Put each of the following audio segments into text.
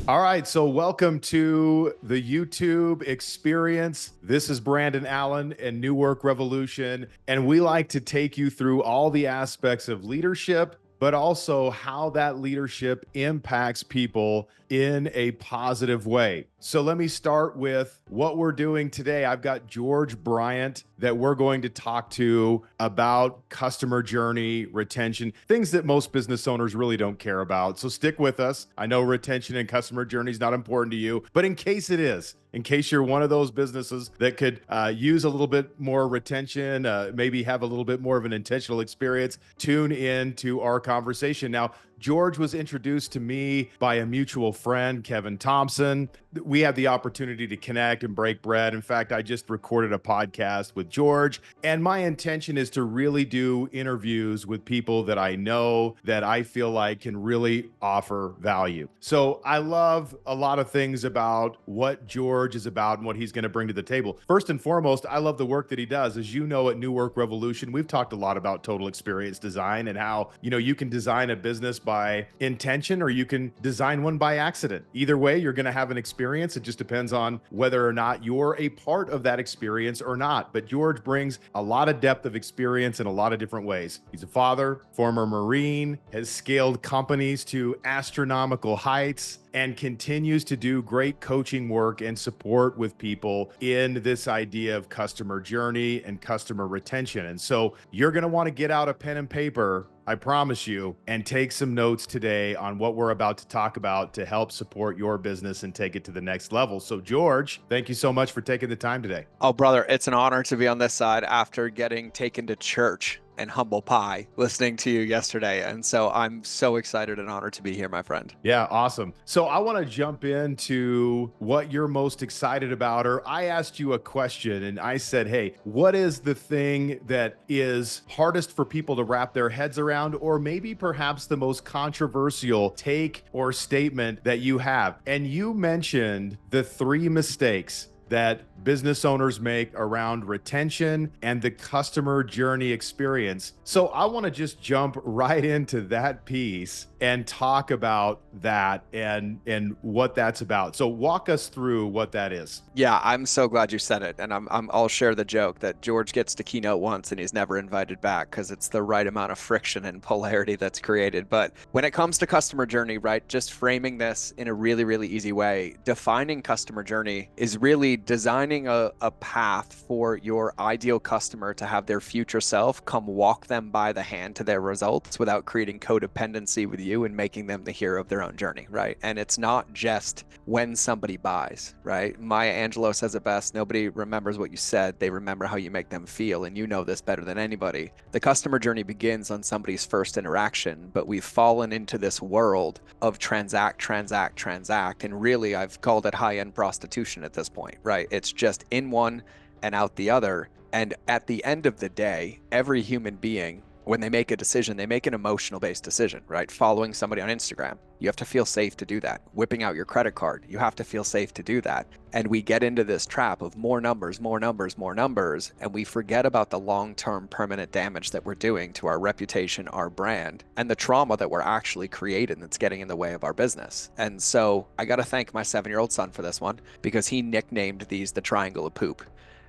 All right, so welcome to the YouTube experience. This is Brandon Allen and New Work Revolution, and we like to take you through all the aspects of leadership, but also how that leadership impacts people in a positive way. So let me start with what we're doing today. I've got George Bryant that we're going to talk to about customer journey, retention, things that most business owners really don't care about. So stick with us. I know retention and customer journey is not important to you, but in case it is, in case you're one of those businesses that could use a little bit more retention, maybe have a little bit more of an intentional experience, tune in to our conversation. Now, George was introduced to me by a mutual friend, Kevin Thompson. We had the opportunity to connect and break bread. In fact, I just recorded a podcast with George, and my intention is to really do interviews with people that I know that I feel like can really offer value. So I love a lot of things about what George is about and what he's going to bring to the table. First and foremost, I love the work that he does. As you know, at New Work Revolution, we've talked a lot about total experience design and how, you can design a business by intention or you can design one by accident. Either way, you're going to have an experience. It just depends on whether or not you're a part of that experience or not. But George brings a lot of depth of experience in a lot of different ways. He's a father, former Marine, has scaled companies to astronomical heights, and continues to do great coaching work and support with people in this idea of customer journey and customer retention. And so you're going to want to get out a pen and paper, I promise you, and take some notes today on what we're about to talk about to help support your business and take it to the next level. So George, thank you so much for taking the time today. Oh, brother, it's an honor to be on this side after getting taken to church and humble pie listening to you yesterday. And so I'm so excited and honored to be here, my friend. Yeah, awesome. So I want to jump into what you're most excited about. Or I asked you a question and I said, hey, what is the thing that is hardest for people to wrap their heads around, or maybe perhaps the most controversial take or statement that you have? And you mentioned the 3 mistakes that business owners make around retention and the customer journey experience. So I want to just jump right into that piece and talk about that and what that's about. So walk us through what that is. Yeah, I'm so glad you said it. And I'll share the joke that George gets to keynote once and he's never invited back because it's the right amount of friction and polarity that's created. But when it comes to customer journey, right, just framing this in a really, really easy way, defining customer journey is really designing a path for your ideal customer to have their future self come walk them by the hand to their results without creating codependency with you and making them the hero of their own journey, right? And it's not just when somebody buys, right? Maya Angelou says it best: nobody remembers what you said, they remember how you make them feel. And you know this better than anybody. The customer journey begins on somebody's first interaction, but we've fallen into this world of transact. And really, I've called it high-end prostitution at this point, right? It's just in one and out the other. And at the end of the day, every human being, when they make a decision, they make an emotional based decision, right? Following somebody on Instagram, you have to feel safe to do that. Whipping out your credit card, you have to feel safe to do that. And we get into this trap of more numbers, and we forget about the long-term permanent damage that we're doing to our reputation, our brand, and the trauma that we're actually creating that's getting in the way of our business. And so I got to thank my 7-year-old son for this one, because he nicknamed these the triangle of poop.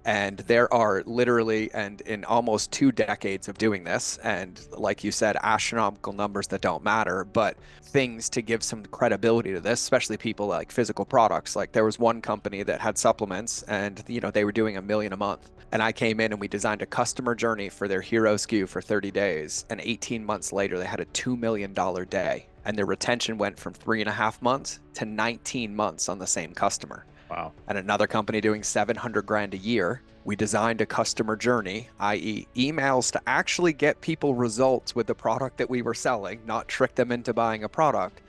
And there are literally, and in almost 2 decades of doing this, and like you said, astronomical numbers that don't matter, but things to give some credibility to this, especially people like physical products. Like there was one company that had supplements and, they were doing $1 million a month. And I came in and we designed a customer journey for their hero SKU for 30 days. And 18 months later, they had a $2 million day. And their retention went from 3.5 months to 19 months on the same customer. Wow. And another company doing 700 grand a year, we designed a customer journey, i.e. emails to actually get people results with the product that we were selling, not trick them into buying a product.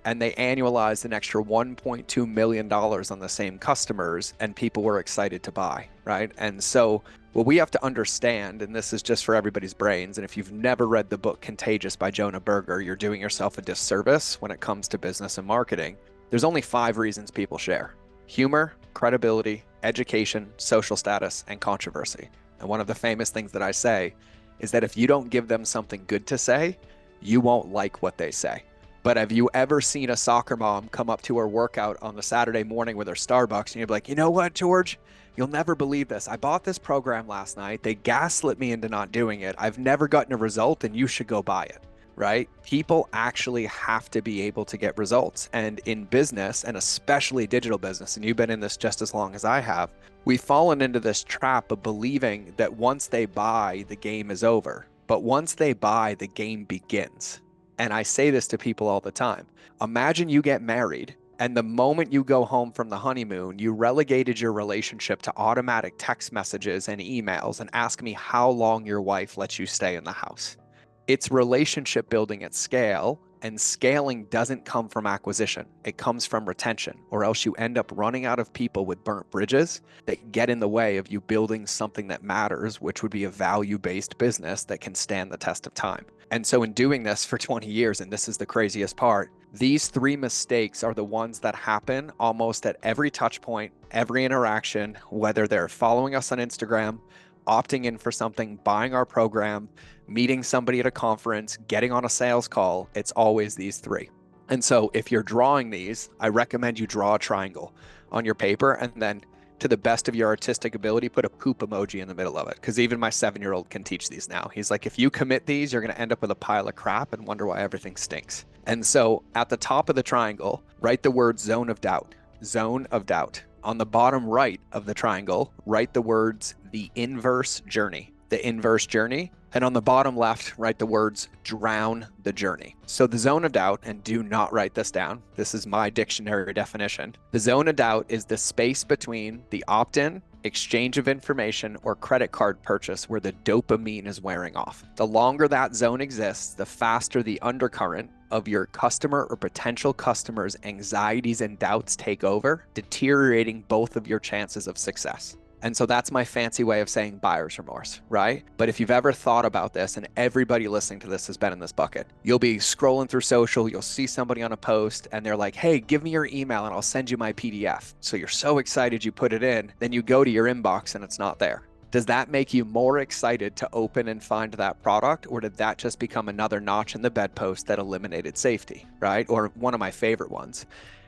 And they annualized an extra $1.2 million on the same customers, and people were excited to buy, right? And so what we have to understand, and this is just for everybody's brains, and if you've never read the book Contagious by Jonah Berger, you're doing yourself a disservice when it comes to business and marketing. There's only 5 reasons people share: humor, credibility, education, social status, and controversy. And one of the famous things that I say is that if you don't give them something good to say, you won't like what they say. But have you ever seen a soccer mom come up to her workout on the Saturday morning with her Starbucks and you'd be like, you know what, George? You'll never believe this. I bought this program last night. They gaslit me into not doing it. I've never gotten a result and you should go buy it, right? People actually have to be able to get results. And in business, and especially digital business, and you've been in this just as long as I have, we've fallen into this trap of believing that once they buy, the game is over. But once they buy, the game begins. And I say this to people all the time. Imagine you get married, and the moment you go home from the honeymoon, you relegated your relationship to automatic text messages and emails and ask me how long your wife lets you stay in the house. It's relationship building at scale, and scaling doesn't come from acquisition. It comes from retention, or else you end up running out of people with burnt bridges that get in the way of you building something that matters, which would be a value-based business that can stand the test of time. And so in doing this for 20 years, and this is the craziest part, these three mistakes are the ones that happen almost at every touch point, every interaction, whether they're following us on Instagram, opting in for something, buying our program, meeting somebody at a conference, getting on a sales call. It's always these three. And so if you're drawing these, I recommend you draw a triangle on your paper and then, to the best of your artistic ability, put a poop emoji in the middle of it. Because even my 7-year-old can teach these now. He's like, if you commit these, you're going to end up with a pile of crap and wonder why everything stinks. And so at the top of the triangle, write the word zone of doubt. Zone of doubt. On the bottom right of the triangle, write the words the inverse journey. The inverse journey. And on the bottom left, write the words drown the journey. So the zone of doubt, and do not write this down, this is my dictionary definition. The zone of doubt is the space between the opt-in, exchange of information, or credit card purchase where the dopamine is wearing off. The longer that zone exists, the faster the undercurrent of your customer or potential customers' anxieties and doubts take over, deteriorating both of your chances of success. And so that's my fancy way of saying buyer's remorse, right? But if you've ever thought about this, and everybody listening to this has been in this bucket, you'll be scrolling through social, you'll see somebody on a post and they're like, hey, give me your email and I'll send you my PDF. So you're so excited you put it in, then you go to your inbox and it's not there. Does that make you more excited to open and find that product? Or did that just become another notch in the bedpost that eliminated safety, right? Or one of my favorite ones.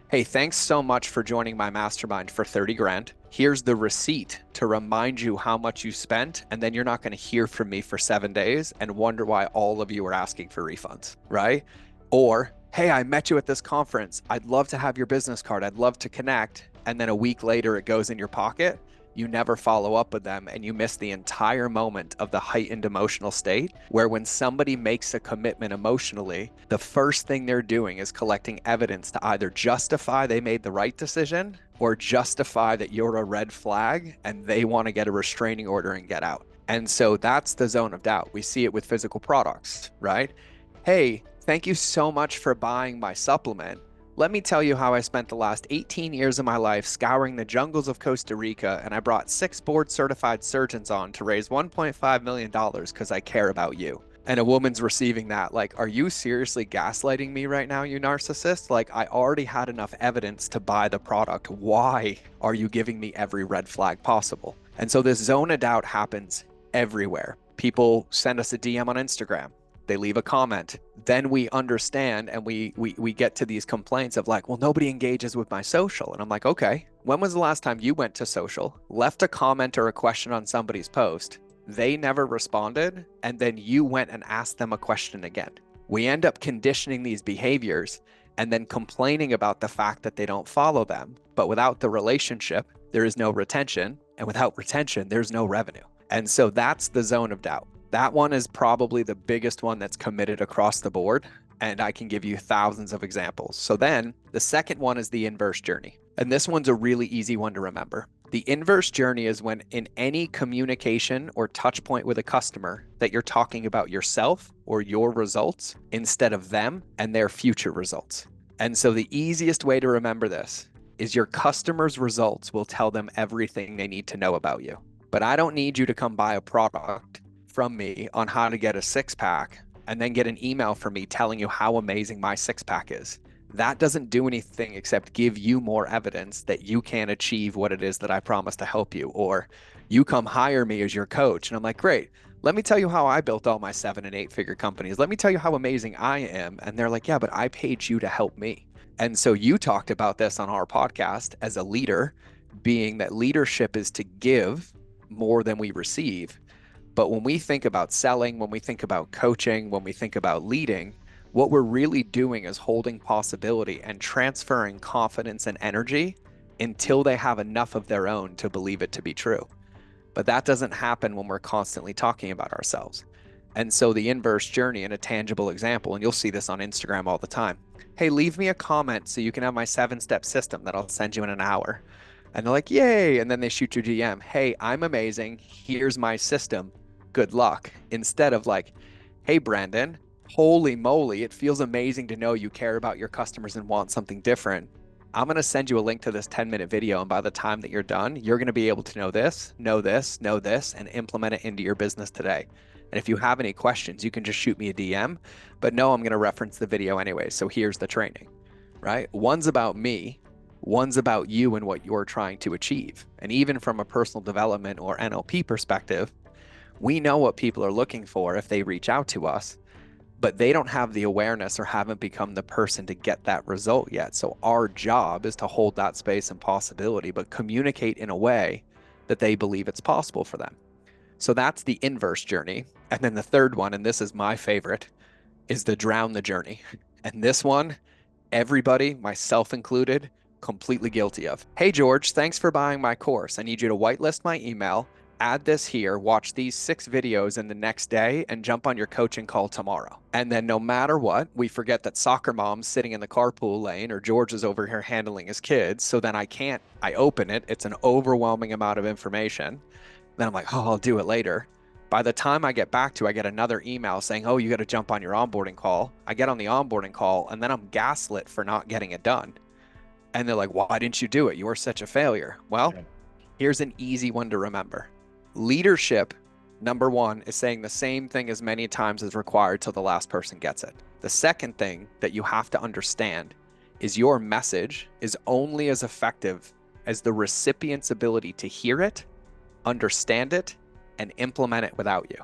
Hey, thanks so much for joining my mastermind for 30 grand. Here's the receipt to remind you how much you spent, and then you're not going to hear from me for 7 days and wonder why all of you are asking for refunds, right? Or, hey, I met you at this conference. I'd love to have your business card. I'd love to connect. And then a week later, it goes in your pocket. You never follow up with them and you miss the entire moment of the heightened emotional state where when somebody makes a commitment emotionally, the first thing they're doing is collecting evidence to either justify they made the right decision or justify that you're a red flag and they want to get a restraining order and get out. And so that's the zone of doubt. We see it with physical products, right? Hey, thank you so much for buying my supplement. Let me tell you how I spent the last 18 years of my life scouring the jungles of Costa Rica, and I brought 6 board-certified surgeons on to raise $1.5 million because I care about you. And a woman's receiving that, like, are you seriously gaslighting me right now, you narcissist? Like, I already had enough evidence to buy the product. Why are you giving me every red flag possible? And so this zone of doubt happens everywhere. People send us a DM on Instagram. They leave a comment. Then we understand and we get to these complaints of like, well, nobody engages with my social. And I'm like, okay, when was the last time you went to social, left a comment or a question on somebody's post, they never responded, and then you went and asked them a question again? We end up conditioning these behaviors and then complaining about the fact that they don't follow them. But without the relationship, there is no retention. And without retention, there's no revenue. And so that's the zone of doubt. That one is probably the biggest one that's committed across the board, and I can give you thousands of examples. So then the second one is the inverse journey. And this one's a really easy one to remember. The inverse journey is when in any communication or touch point with a customer that you're talking about yourself or your results instead of them and their future results. And so the easiest way to remember this is your customers' results will tell them everything they need to know about you. But I don't need you to come buy a product from me on how to get a 6-pack and then get an email from me telling you how amazing my 6-pack is. That doesn't do anything except give you more evidence that you can't achieve what it is that I promised to help you. Or you come hire me as your coach and I'm like, great, Let me tell you how I built all my 7 and 8 figure companies. Let me tell you how amazing I am. And they're like, yeah, but I paid you to help me. And so you talked about this on our podcast as a leader, being that leadership is to give more than we receive. But when we think about selling, when we think about coaching, when we think about leading, what we're really doing is holding possibility and transferring confidence and energy until they have enough of their own to believe it to be true. But that doesn't happen when we're constantly talking about ourselves. And so the inverse journey, and a tangible example, and you'll see this on Instagram all the time. Hey, leave me a comment so you can have my 7-step system that I'll send you in an hour. And they're like, yay. And then they shoot you DM. Hey, I'm amazing. Here's my system. Good luck. Instead of like, hey, Brandon, holy moly, it feels amazing to know you care about your customers and want something different. I'm going to send you a link to this 10-minute video. And by the time that you're done, you're going to be able to know this, know this, know this, and implement it into your business today. And if you have any questions, you can just shoot me a DM. But no, I'm going to reference the video anyway. So here's the training, right? One's about me. One's about you and what you're trying to achieve. And even from a personal development or NLP perspective, we know what people are looking for if they reach out to us, but they don't have the awareness or haven't become the person to get that result yet. So our job is to hold that space and possibility, but communicate in a way that they believe it's possible for them. So that's the inverse journey. And then the third one, and this is my favorite, is the drown the journey. And this one, everybody, myself included, completely guilty of. Hey, George, thanks for buying my course. I need you to whitelist my email, add this here, watch these 6 videos in the next day, and jump on your coaching call tomorrow. And then no matter what, we forget that soccer mom's sitting in the carpool lane or George is over here handling his kids. So then I open it. It's an overwhelming amount of information. Then I'm like, oh, I'll do it later. By the time I get back to, I get another email saying, oh, you got to jump on your onboarding call. I get on the onboarding call and then I'm gaslit for not getting it done. And they're like, why didn't you do it? You were such a failure. Well, here's an easy one to remember. Leadership, number one, is saying the same thing as many times as required till the last person gets it. The second thing that you have to understand is your message is only as effective as the recipient's ability to hear it, understand it, and implement it without you.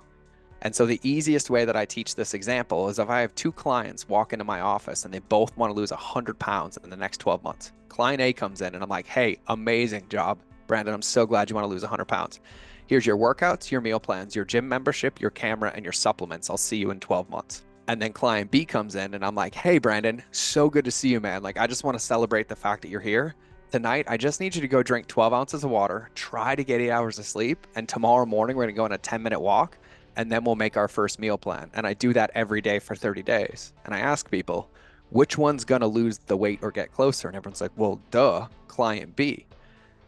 And so the easiest way that I teach this example is if I have 2 clients walk into my office and they both want to lose 100 pounds in the next 12 months. Client A comes in and I'm like, hey, amazing job, Brandon. I'm so glad you want to lose 100 pounds. Here's your workouts, your meal plans, your gym membership, your camera, and your supplements. I'll see you in 12 months. And then client B comes in and I'm like, hey, Brandon, so good to see you, man. Like, I just want to celebrate the fact that you're here. Tonight, I just need you to go drink 12 ounces of water, try to get 8 hours of sleep. And tomorrow morning, we're going to go on a 10-minute walk and then we'll make our first meal plan. And I do that every day for 30 days. And I ask people, which one's going to lose the weight or get closer? And everyone's like, well, duh, client B.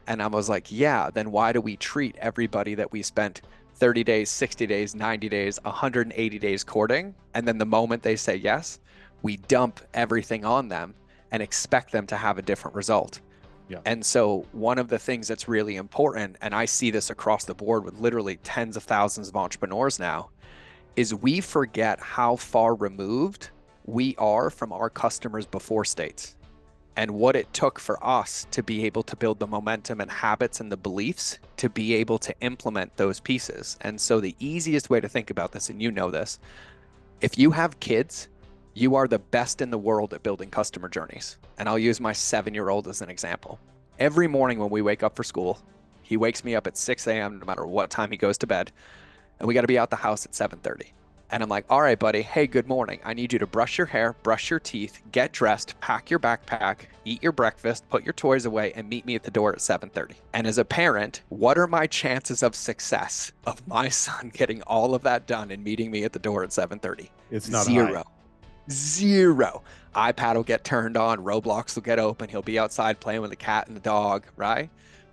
And I was like, yeah, then why do we treat everybody that we spent 30 days, 60 days, 90 days, 180 days courting? And then the moment they say yes, we dump everything on them and expect them to have a different result. Yeah. And so one of the things that's really important, and I see this across the board with literally tens of thousands of entrepreneurs now, is we forget how far removed we are from our customers' before states and what it took for us to be able to build the momentum and habits and the beliefs to be able to implement those pieces. And so the easiest way to think about this, and you know this, if you have kids, you are the best in the world at building customer journeys. And I'll use my 7-year-old as an example. Every morning when we wake up for school, he wakes me up at 6 a.m. no matter what time he goes to bed. And we got to be out the house at 7:30. And I'm like, all right, buddy, hey, good morning. I need you to brush your hair, brush your teeth, get dressed, pack your backpack, eat your breakfast, put your toys away, and meet me at the door at 7:30. And as a parent, what are my chances of success of my son getting all of that done and meeting me at the door at 7:30? It's not zero. high. Zero. iPad will get turned on, Roblox will get open, he'll be outside playing with the cat and the dog, right?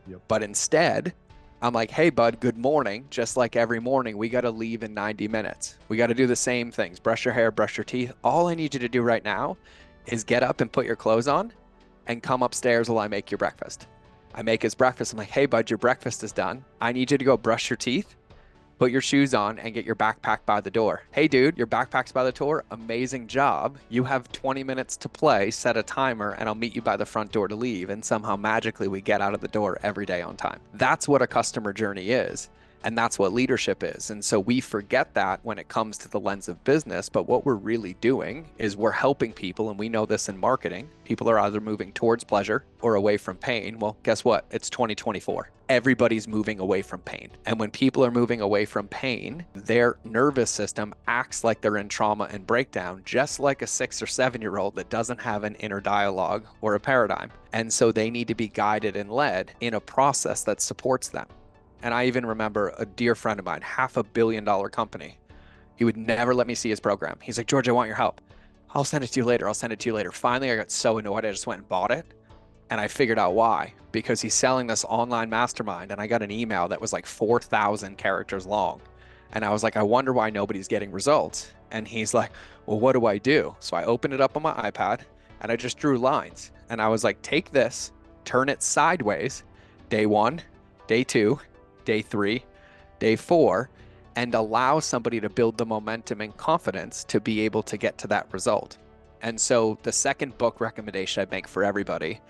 Yep. But instead, I'm like, hey, bud, good morning. Just like every morning, we got to leave in 90 minutes. We got to do the same things. Brush your hair, brush your teeth. All I need you to do right now is get up and put your clothes on and come upstairs while I make your breakfast. I make his breakfast. I'm like, hey, bud, your breakfast is done. I need you to go brush your teeth, put your shoes on, and get your backpack by the door. Hey, dude, your backpack's by the door. Amazing job. You have 20 minutes to play. Set a timer, and I'll meet you by the front door to leave. And somehow magically we get out of the door every day on time. That's what a customer journey is. And that's what leadership is. And so we forget that when it comes to the lens of business. But what we're really doing is we're helping people. And we know this in marketing. People are either moving towards pleasure or away from pain. Well, guess what? It's 2024. Everybody's moving away from pain. And when people are moving away from pain, their nervous system acts like they're in trauma and breakdown, just like a 6 or 7-year-old that doesn't have an inner dialogue or a paradigm. And so they need to be guided and led in a process that supports them. And I even remember a dear friend of mine, $500 million company. He would never let me see his program. He's like, George, I want your help. I'll send it to you later. I'll send it to you later. Finally, I got so annoyed, I just went and bought it. And I figured out why, because he's selling this online mastermind. And I got an email that was like 4,000 characters long. And I was like, I wonder why nobody's getting results. And he's like, well, what do I do? So I opened it up on my iPad and I just drew lines. And I was like, take this, turn it sideways, day 1, day 2, day 3, day 4, and allow somebody to build the momentum and confidence to be able to get to that result. And so the second book recommendation I make for everybody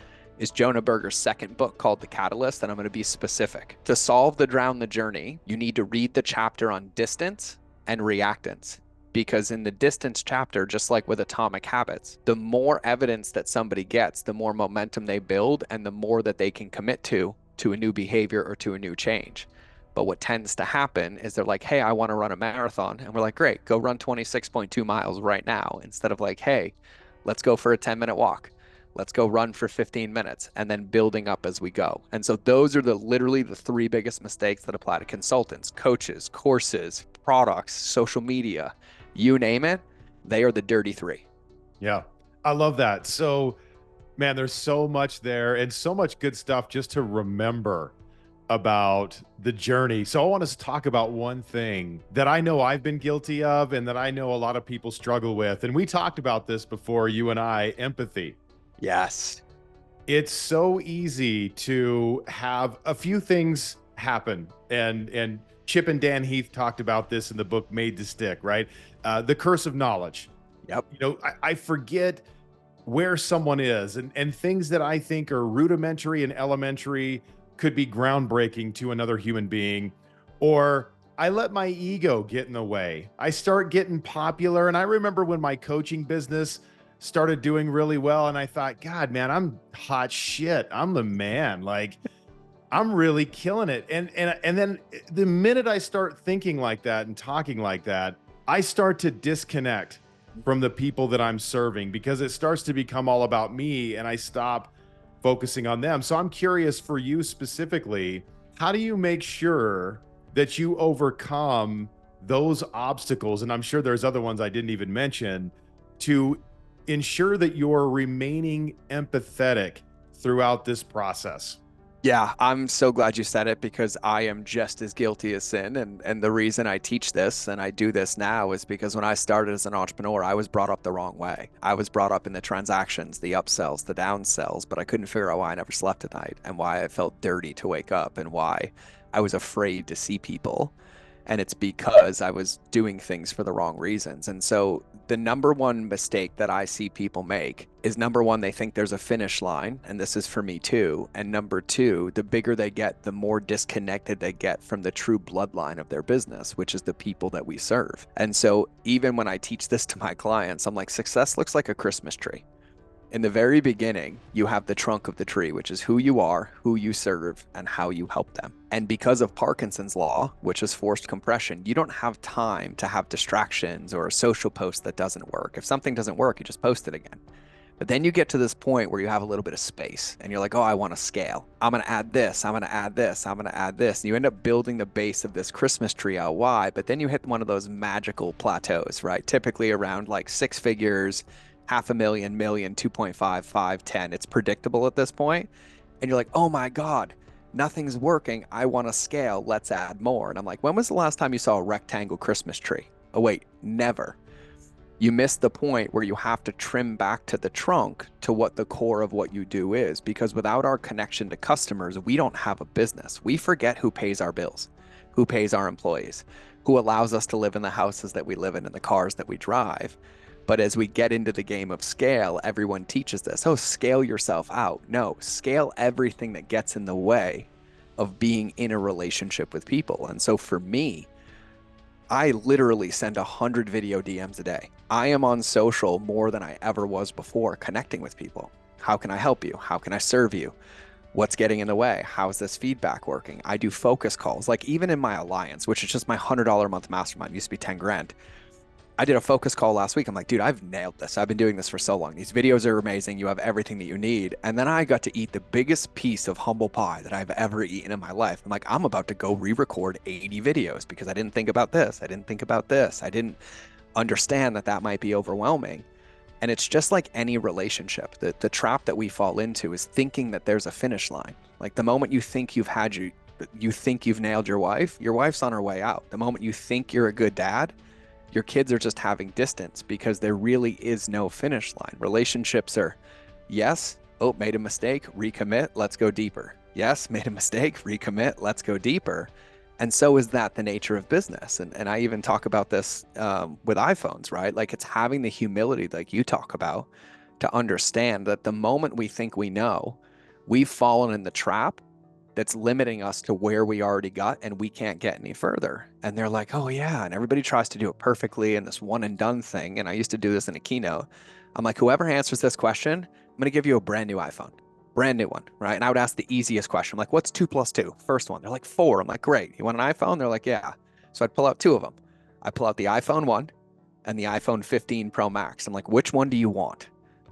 is Jonah Berger's second book called The Catalyst, and I'm going to be specific. To solve the drown the journey, you need to read the chapter on distance and reactance. Because in the distance chapter, just like with atomic habits, the more evidence that somebody gets, the more momentum they build and the more that they can commit to a new behavior or to a new change. But what tends to happen is they're like, hey, I want to run a marathon. And we're like, great, go run 26.2 miles right now. Instead of like, hey, let's go for a 10-minute walk. Let's go run for 15 minutes and then building up as we go. And so those are literally the 3 biggest mistakes that apply to consultants, coaches, courses, products, social media, you name it. They are the dirty 3. Yeah, I love that. So, man, there's so much there and so much good stuff just to remember about the journey. So I want us to talk about one thing that I know I've been guilty of and that I know a lot of people struggle with. And we talked about this before, you and I, empathy. Yes. It's so easy to have a few things happen. And Chip and Dan Heath talked about this in the book Made to Stick, right? The curse of knowledge. Yep. You know, I forget where someone is and things that I think are rudimentary and elementary could be groundbreaking to another human being. Or I let my ego get in the way. I start getting popular. And I remember when my coaching business started doing really well and I thought, God, man, I'm hot shit. I'm the man. Like, I'm really killing it. And then the minute I start thinking like that and talking like that, I start to disconnect from the people that I'm serving because it starts to become all about me and I stop focusing on them. So I'm curious for you specifically, how do you make sure that you overcome those obstacles? And I'm sure there's other ones I didn't even mention to ensure that you're remaining empathetic throughout this process. Yeah, I'm so glad you said it because I am just as guilty as sin. And the reason I teach this and I do this now is because when I started as an entrepreneur, I was brought up the wrong way. I was brought up in the transactions, the upsells, the downsells, but I couldn't figure out why I never slept at night and why I felt dirty to wake up and why I was afraid to see people. And it's because I was doing things for the wrong reasons. And so the number one mistake that I see people make is number one, they think there's a finish line. And this is for me too. And number two, the bigger they get, the more disconnected they get from the true bloodline of their business, which is the people that we serve. And so even when I teach this to my clients, I'm like, success looks like a Christmas tree. In the very beginning, you have the trunk of the tree, which is who you are, who you serve, and how you help them. And because of Parkinson's law, which is forced compression, you don't have time to have distractions or a social post that doesn't work. If something doesn't work, you just post it again. But then you get to this point where you have a little bit of space and you're like, oh, I want to scale. I'm going to add this. I'm going to add this. I'm going to add this. And you end up building the base of this Christmas tree out wide. But then you hit one of those magical plateaus, right? Typically around like 6 figures, 500,000, million, 2.5, 5, 10. It's predictable at this point. And you're like, oh my God, nothing's working. I want to scale. Let's add more. And I'm like, when was the last time you saw a rectangle Christmas tree? Oh, wait, never. You missed the point where you have to trim back to the trunk to what the core of what you do is, because without our connection to customers, we don't have a business. We forget who pays our bills, who pays our employees, who allows us to live in the houses that we live in and the cars that we drive. But as we get into the game of scale, everyone teaches this. Oh, scale yourself out. No, scale everything that gets in the way of being in a relationship with people. And so for me, I literally send 100 video DMs a day. I am on social more than I ever was before, connecting with people. How can I help you? How can I serve you? What's getting in the way? How's this feedback working? I do focus calls. Like even in my alliance, which is just my $100 a month mastermind, used to be 10 grand. I did a focus call last week. I'm like, dude, I've nailed this. I've been doing this for so long. These videos are amazing. You have everything that you need. And then I got to eat the biggest piece of humble pie that I've ever eaten in my life. I'm like, I'm about to go re-record 80 videos because I didn't think about this. I didn't think about this. I didn't understand that that might be overwhelming. And it's just like any relationship. The trap that we fall into is thinking that there's a finish line. Like the moment you think you think you've nailed your wife's on her way out. The moment you think you're a good dad, your kids are just having distance because there really is no finish line. Relationships are, yes, oh, made a mistake, recommit, let's go deeper. Yes, made a mistake, recommit, let's go deeper. And so is that the nature of business. And I even talk about this with iPhones, right? Like it's having the humility, like you talk about, to understand that the moment we think we know, we've fallen in the trap that's limiting us to where we already got and we can't get any further. And they're like, oh yeah. And everybody tries to do it perfectly and this one and done thing. And I used to do this in a keynote. I'm like, whoever answers this question, I'm going to give you a brand new iPhone, brand new one, right? And I would ask the easiest question. I'm like, what's 2 plus 2? First one. They're like 4. I'm like, great. You want an iPhone? They're like, yeah. So I'd pull out 2 of them. I pull out the iPhone 1 and the iPhone 15 Pro Max. I'm like, which one do you want?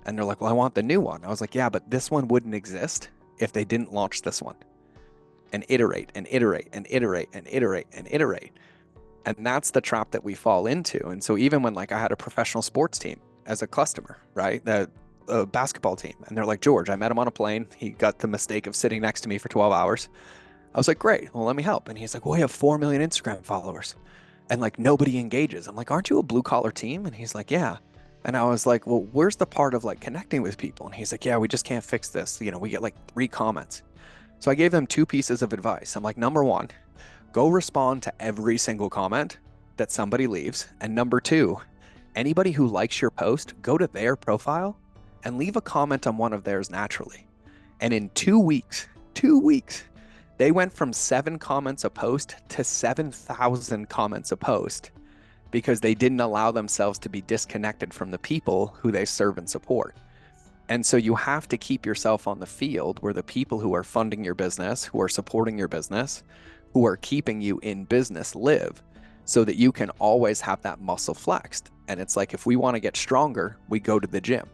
And they're like, well, I want the new one. I was like, yeah, but this one wouldn't exist if they didn't launch this one. And iterate and iterate and iterate and iterate and iterate. And that's the trap that we fall into. And so even when like I had a professional sports team as a customer, right? The basketball team. And they're like, George, I met him on a plane. He got the mistake of sitting next to me for 12 hours. I was like, great. Well, let me help. And he's like, well, we have 4 million Instagram followers. And like nobody engages. I'm like, aren't you a blue collar team? And he's like, yeah. And I was like, well, where's the part of like connecting with people? And he's like, yeah, we just can't fix this. You know, we get like 3 comments. So I gave them 2 pieces of advice. I'm like, number 1, go respond to every single comment that somebody leaves. And number 2, anybody who likes your post, go to their profile and leave a comment on one of theirs naturally. And in 2 weeks, they went from 7 comments a post to 7,000 comments a post because they didn't allow themselves to be disconnected from the people who they serve and support. And so you have to keep yourself on the field where the people who are funding your business, who are supporting your business, who are keeping you in business live so that you can always have that muscle flexed. And it's like, if we want to get stronger, we go to the gym.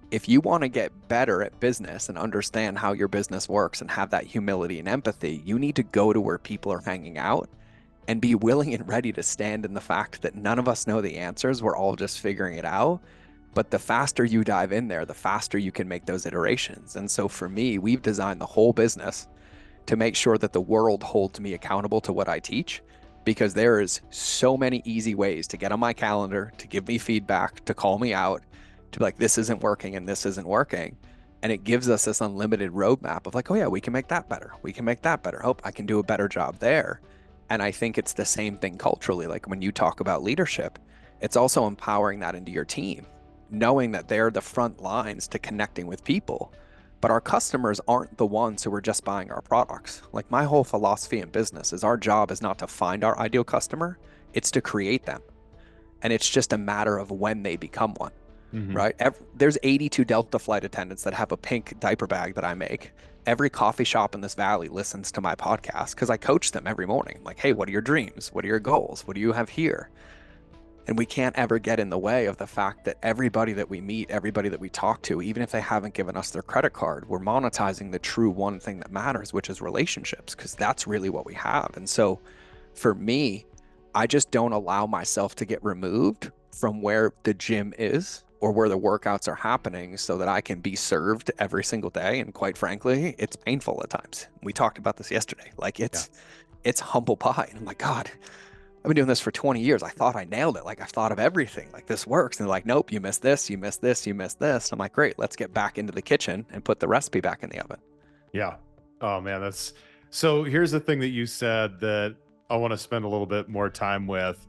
If you want to get better at business and understand how your business works and have that humility and empathy, you need to go to where people are hanging out and be willing and ready to stand in the fact that none of us know the answers. We're all just figuring it out. But the faster you dive in there, the faster you can make those iterations. And so for me, we've designed the whole business to make sure that the world holds me accountable to what I teach, because there is so many easy ways to get on my calendar, to give me feedback, to call me out, to be like, this isn't working and this isn't working. And it gives us this unlimited roadmap of like, oh yeah, we can make that better. We can make that better. Oh, I can do a better job there. And I think it's the same thing culturally. Like when you talk about leadership, it's also empowering that into your team, knowing that they're the front lines to connecting with people. But our customers aren't the ones who are just buying our products. Like my whole philosophy in business is our job is not to find our ideal customer, it's to create them. And it's just a matter of when they become one, right? There's 82 Delta flight attendants that have a pink diaper bag that I make. Every coffee shop in this valley listens to my podcast because I coach them every morning. I'm like, hey, what are your dreams? What are your goals? What do you have here? And we can't ever get in the way of the fact that everybody that we meet, everybody that we talk to, even if they haven't given us their credit card, we're monetizing the true one thing that matters, which is relationships, because that's really what we have. And so for me, I just don't allow myself to get removed from where the gym is or where the workouts are happening so that I can be served every single day. And quite frankly, it's painful at times. We talked about this yesterday. Like it's humble pie. And I'm like, God, I've been doing this for 20 years. I thought I nailed it. Like I've thought of everything. Like this works. And they're like, nope, you missed this, you missed this, you missed this. I'm like, great, let's get back into the kitchen and put the recipe back in the oven. Yeah. Oh man, that's so here's the thing that you said that I want to spend a little bit more time with.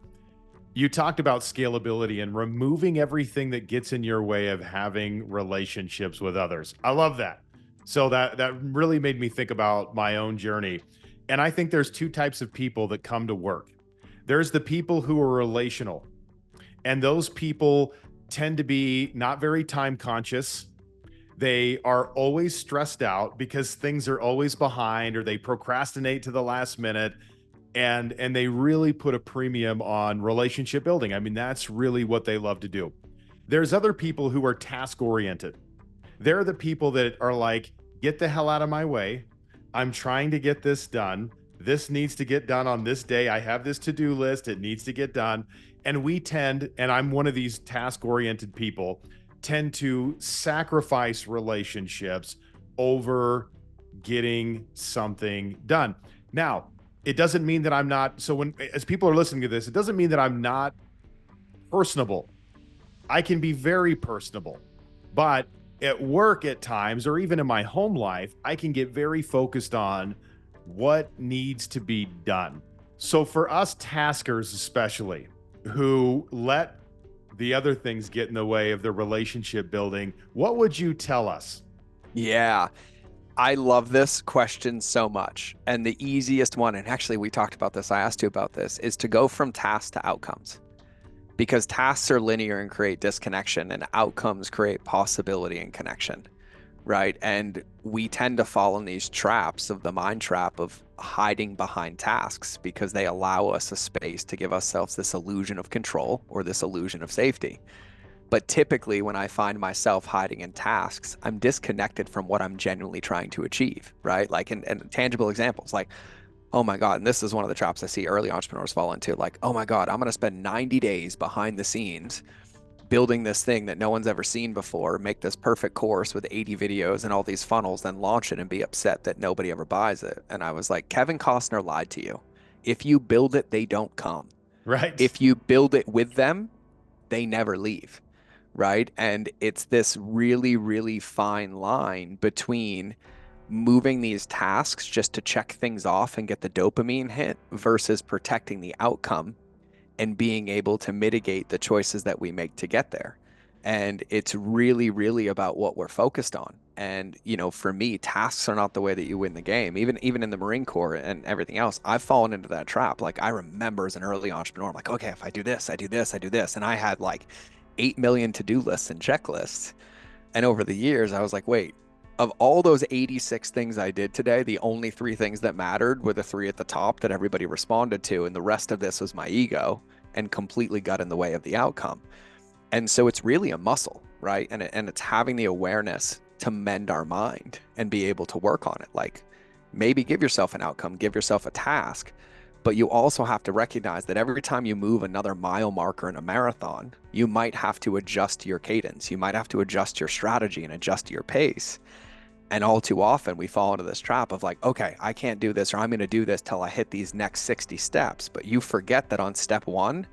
You talked about scalability and removing everything that gets in your way of having relationships with others. I love that. So that really made me think about my own journey. And I think there's two types of people that come to work. There's the people who are relational, and those people tend to be not very time conscious. They are always stressed out because things are always behind, or they procrastinate to the last minute, and they really put a premium on relationship building. I mean, that's really what they love to do. There's other people who are task oriented. They're the people that are like, get the hell out of my way. I'm trying to get this done. This needs to get done on this day. I have this to-do list. It needs to get done. And we tend, and I'm one of these task-oriented people, tend to sacrifice relationships over getting something done. Now, it doesn't mean that I'm not, so when, as people are listening to this, it doesn't mean that I'm not personable. I can be very personable, but at work at times, or even in my home life, I can get very focused on what needs to be done. So for us taskers, especially, who let the other things get in the way of the relationship building, what would you tell us? Yeah, I love this question so much. And the easiest one, and actually we talked about this, I asked you about this, is to go from tasks to outcomes. Because tasks are linear and create disconnection, and outcomes create possibility and connection, right? And we tend to fall in these traps of the mind trap of hiding behind tasks because they allow us a space to give ourselves this illusion of control or this illusion of safety. But typically, when I find myself hiding in tasks, I'm disconnected from what I'm genuinely trying to achieve, right? Like in tangible examples, like, oh my God, and this is one of the traps I see early entrepreneurs fall into. Like, oh my God, I'm going to spend 90 days behind the scenes building this thing that no one's ever seen before, make this perfect course with 80 videos and all these funnels, then launch it and be upset that nobody ever buys it. And I was like, Kevin Costner lied to you. If you build it, they don't come. Right? If you build it with them, they never leave, right? And it's this really, really fine line between moving these tasks just to check things off and get the dopamine hit versus protecting the outcome and being able to mitigate the choices that we make to get there. And it's really, really about what we're focused on. And, you know, for me, tasks are not the way that you win the game. Even in the Marine Corps and everything else, I've fallen into that trap. Like I remember as an early entrepreneur, I'm like, okay, if I do this, I do this, I do this. And I had like 8 million to-do lists and checklists. And over the years, I was like, wait, of all those 86 things I did today, the only three things that mattered were the three at the top that everybody responded to. And the rest of this was my ego and completely got in the way of the outcome. And so it's really a muscle, right? And it's having the awareness to mend our mind and be able to work on it. Like maybe give yourself an outcome, give yourself a task, but you also have to recognize that every time you move another mile marker in a marathon, you might have to adjust your cadence. You might have to adjust your strategy and adjust your pace. And all too often we fall into this trap of like, okay, I can't do this, or I'm going to do this till I hit these next 60 steps. But you forget that on step one,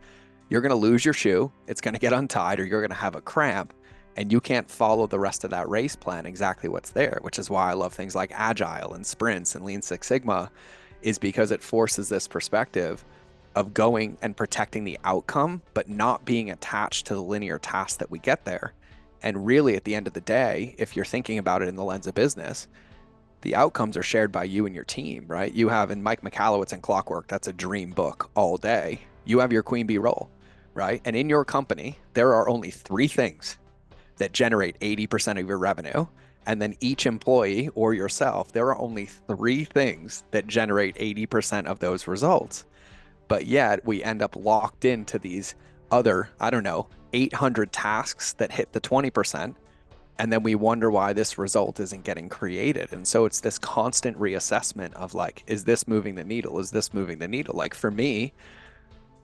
you're going to lose your shoe. It's going to get untied, or you're going to have a cramp, and you can't follow the rest of that race plan exactly what's there, which is why I love things like Agile and sprints and Lean Six Sigma, is because it forces this perspective of going and protecting the outcome, but not being attached to the linear task that we get there. And really, at the end of the day, if you're thinking about it in the lens of business, the outcomes are shared by you and your team, right? You have in Mike Michalowicz and Clockwork, that's a dream book all day. You have your queen bee role, right? And in your company, there are only three things that generate 80% of your revenue. And then each employee or yourself, there are only three things that generate 80% of those results. But yet we end up locked into these other, I don't know, 800 tasks that hit the 20%. And then we wonder why this result isn't getting created. And so it's this constant reassessment of like, is this moving the needle? Is this moving the needle? Like for me,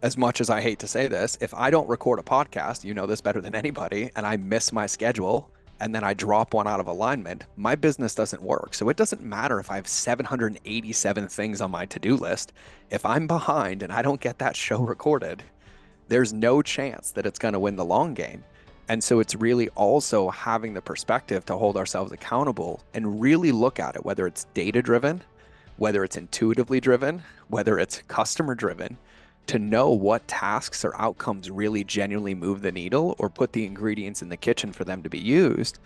as much as I hate to say this, if I don't record a podcast, you know this better than anybody, and I miss my schedule and then I drop one out of alignment, my business doesn't work. So it doesn't matter if I have 787 things on my to-do list. If I'm behind and I don't get that show recorded, there's no chance that it's going to win the long game. And so it's really also having the perspective to hold ourselves accountable and really look at it, whether it's data driven, whether it's intuitively driven, whether it's customer driven, to know what tasks or outcomes really genuinely move the needle or put the ingredients in the kitchen for them to be used.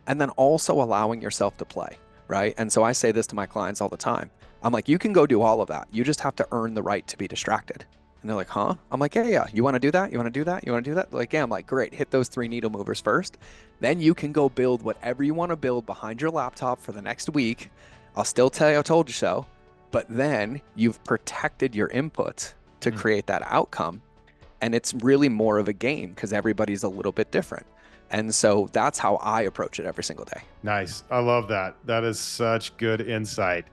And then also allowing yourself to play, right? And so I say this to my clients all the time. I'm like, you can go do all of that. You just have to earn the right to be distracted. And they're like, huh? I'm like, yeah, yeah. You want to do that? You want to do that? You want to do that? Like, yeah. I'm like, great. Hit those 3 needle movers first. Then you can go build whatever you want to build behind your laptop for the next week. I'll still tell you I told you so. But then you've protected your inputs to Mm. create that outcome. And it's really more of a game because everybody's a little bit different. And so that's how I approach it every single day. Nice. I love that. That is such good insight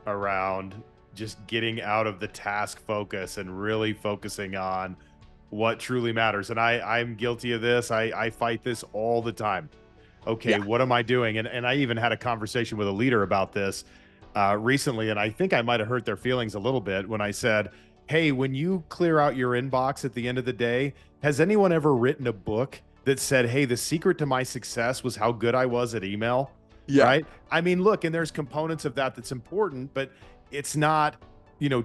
around just getting out of the task focus and really focusing on what truly matters. And I'm guilty of this. I fight this all the time. Okay, Yeah. what am I doing? And I even had a conversation with a leader about this recently, and I think I might have hurt their feelings a little bit when I said, "Hey, when you clear out your inbox at the end of the day, has anyone ever written a book that said, 'Hey, the secret to my success was how good I was at email?'" Yeah. Right? I mean, look, and there's components of that that's important, but it's not,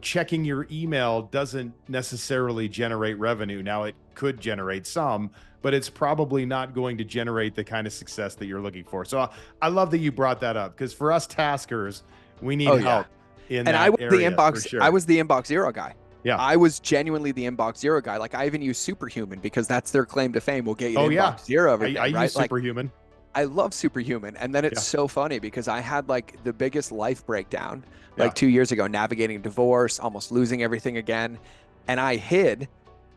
checking your email doesn't necessarily generate revenue. Now, it could generate some, but it's probably not going to generate the kind of success that you're looking for. So I love that you brought that up because for us taskers, we need Oh yeah. help in And I that was the area for inbox, I sure. was the inbox zero guy. Yeah. I was genuinely the inbox zero guy. Like I even use superhuman because that's their claim to fame. We'll get you to Oh yeah. inbox zero I everything, use right? Like superhuman. I love superhuman. And then it's Yeah. so funny because I had like the biggest life breakdown Yeah. like 2 years ago, navigating divorce, almost losing everything again. And I hid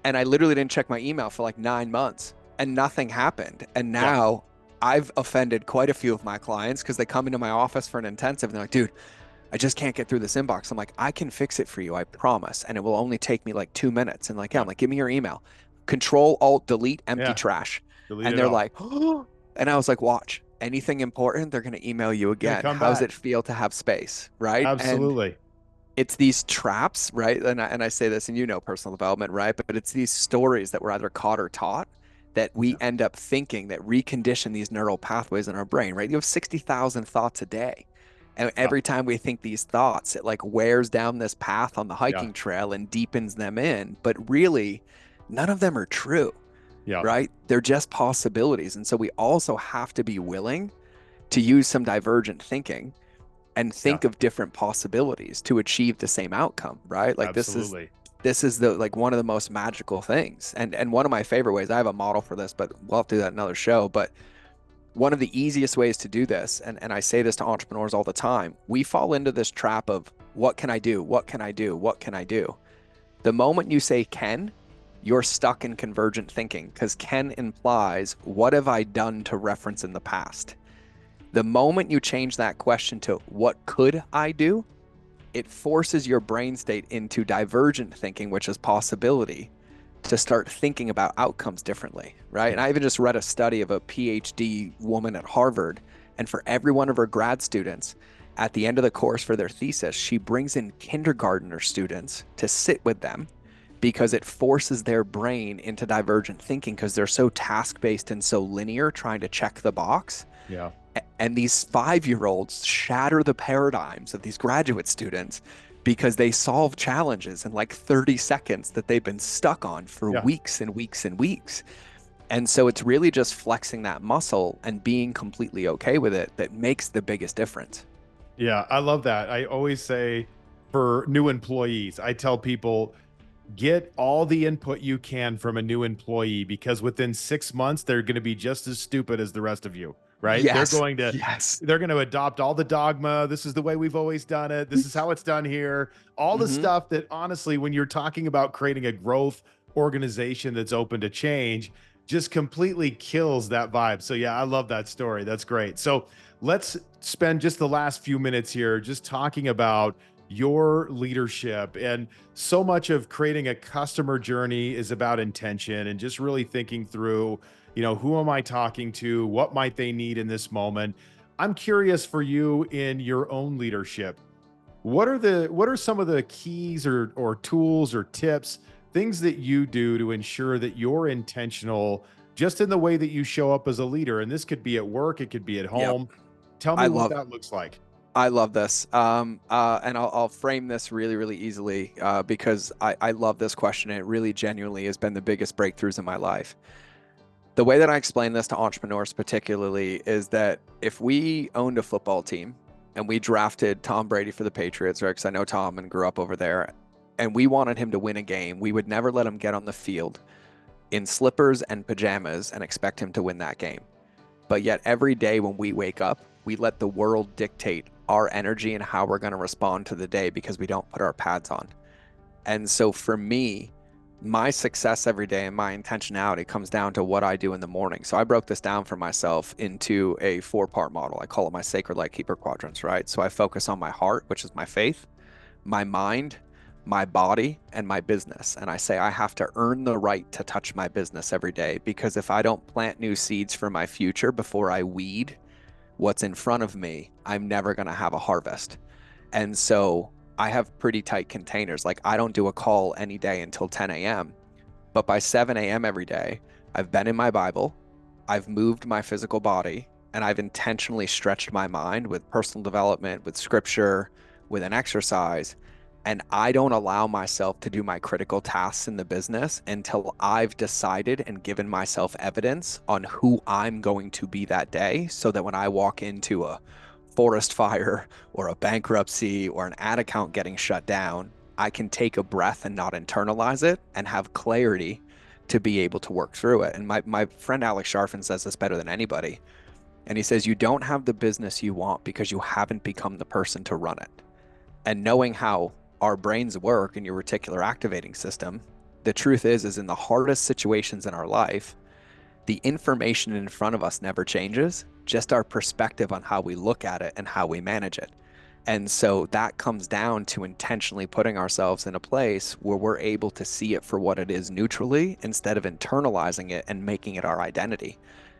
and I literally didn't check my email for like 9 months and nothing happened. And Yeah. now I've offended quite a few of my clients because they come into my office for an intensive and they're like, dude, I just can't get through this inbox. I'm like, I can fix it for you, I promise. And it will only take me like 2 minutes. And like, yeah, Yeah. I'm like, give me your email. Control, Alt, Delete, empty Yeah. trash. Delete And it they're all. like, oh. And I was like, watch, anything important, they're going to email you Gonna again. come How does back. it feel to have space? Right. And Absolutely. it's these traps, right? And I say this, and you know personal development, right? But it's these stories that we're either caught or taught that we Yeah. end up thinking that recondition these neural pathways in our brain, right? You have 60,000 thoughts a day. And Yeah. every time we think these thoughts, it like wears down this path on the Yeah. hiking trail and deepens them in. But really, none of them are true, Yeah. right? They're just possibilities. And so we also have to be willing to use some divergent thinking and Yeah. think of different possibilities to achieve the same outcome, right? Like Absolutely. this is the like one of the most magical things. And one of my favorite ways, I have a model for this, but we'll have to do that in another show. But one of the easiest ways to do this, and I say this to entrepreneurs all the time, we fall into this trap of what can I do? What can I do? What can I do? The moment you say can, you're stuck in convergent thinking because can implies what have I done to reference in the past? The moment you change that question to what could I do, it forces your brain state into divergent thinking, which is possibility, to start thinking about outcomes differently, right? And Yeah. I even just read a study of a PhD woman at Harvard, and for every one of her grad students, at the end of the course for their thesis, she brings in kindergartner students to sit with them because it forces their brain into divergent thinking because they're so task-based and so linear trying to check the box. Yeah. And these 5-year-olds shatter the paradigms of these graduate students because they solve challenges in like 30 seconds that they've been stuck on for Yeah. weeks and weeks and weeks. And so it's really just flexing that muscle and being completely okay with it that makes the biggest difference. Yeah. I love that. I always say for new employees, I tell people get all the input you can from a new employee because within 6 months, they're going to be just as stupid as the rest of you, right? They're Yes. going to Yes. they're going to adopt all the dogma. This is the way we've always done it. This is how it's done here. All the Hmm. stuff that honestly, when you're talking about creating a growth organization that's open to change, just completely kills that vibe. So yeah, I love that story. That's great. So let's spend just the last few minutes here just talking about your leadership. And so much of creating a customer journey is about intention and just really thinking through, who am I talking to? What might they need in this moment? I'm curious for you in your own leadership. What are some of the keys or tools or tips, things that you do to ensure that you're intentional just in the way that you show up as a leader? And this could be at work, it could be at Yep. home. Tell I me what love that looks like. I love this. And I'll frame this really, really easily because I love this question. And it really genuinely has been the biggest breakthroughs in my life. The way that I explain this to entrepreneurs, particularly, is that if we owned a football team and we drafted Tom Brady for the Patriots, right? Because I know Tom and grew up over there. And we wanted him to win a game. We would never let him get on the field in slippers and pajamas and expect him to win that game. But yet every day when we wake up, we let the world dictate our energy and how we're going to respond to the day because we don't put our pads on. And so for me, my success every day and my intentionality comes down to what I do in the morning. So I broke this down for myself into a 4-part model. I call it my sacred light keeper quadrants, right? So I focus on my heart, which is my faith, my mind, my body, and my business. And I say I have to earn the right to touch my business every day, because if I don't plant new seeds for my future before I weed what's in front of me, I'm never going to have a harvest. And so I have pretty tight containers. Like, I don't do a call any day until 10 a.m. But by 7 a.m. every day, I've been in my Bible, I've moved my physical body, and I've intentionally stretched my mind with personal development, with scripture, with an exercise. And I don't allow myself to do my critical tasks in the business until I've decided and given myself evidence on who I'm going to be that day, so that when I walk into a forest fire or a bankruptcy or an ad account getting shut down, I can take a breath and not internalize it and have clarity to be able to work through it. And my friend Alex Sharfin says this better than anybody. And he says, you don't have the business you want because you haven't become the person to run it. And knowing how our brains work in your reticular activating system, the truth is in the hardest situations in our life, the information in front of us never changes, just our perspective on how we look at it and how we manage it. And so that comes down to intentionally putting ourselves in a place where we're able to see it for what it is neutrally, instead of internalizing it and making it our identity.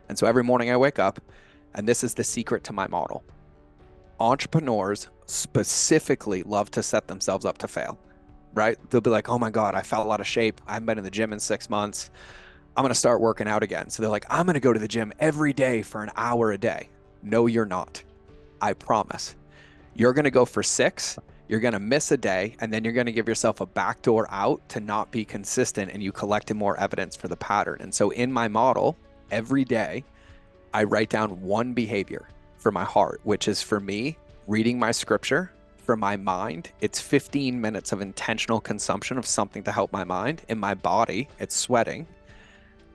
And so every morning I wake up, and this is the secret to my model. Entrepreneurs specifically love to set themselves up to fail, right? They'll be like, oh my God, I fell out of shape. I haven't been in the gym in 6 months. I'm going to start working out again. So they're like, I'm going to go to the gym every day for an hour a day. No, you're not. I promise. You're going to go for 6, you're going to miss a day, and then you're going to give yourself a backdoor out to not be consistent, and you collected more evidence for the pattern. And so in my model, every day, I write down one behavior for my heart, which is, for me, reading my scripture. For my mind, it's 15 minutes of intentional consumption of something to help my mind. In my body, it's sweating.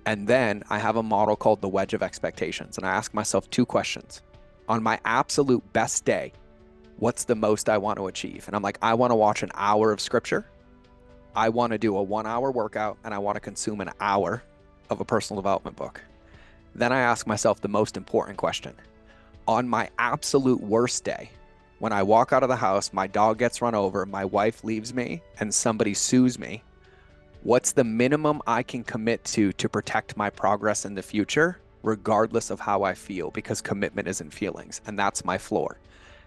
And then I have a model called the wedge of expectations. And I ask myself 2 questions. On my absolute best day, what's the most I want to achieve? And I'm like, I want to watch an hour of scripture. I want to do a 1-hour workout, and I want to consume an hour of a personal development book. Then I ask myself the most important question. On my absolute worst day, when I walk out of the house, my dog gets run over, my wife leaves me, and somebody sues me, what's the minimum I can commit to protect my progress in the future, regardless of how I feel? Because commitment isn't feelings, and that's my floor.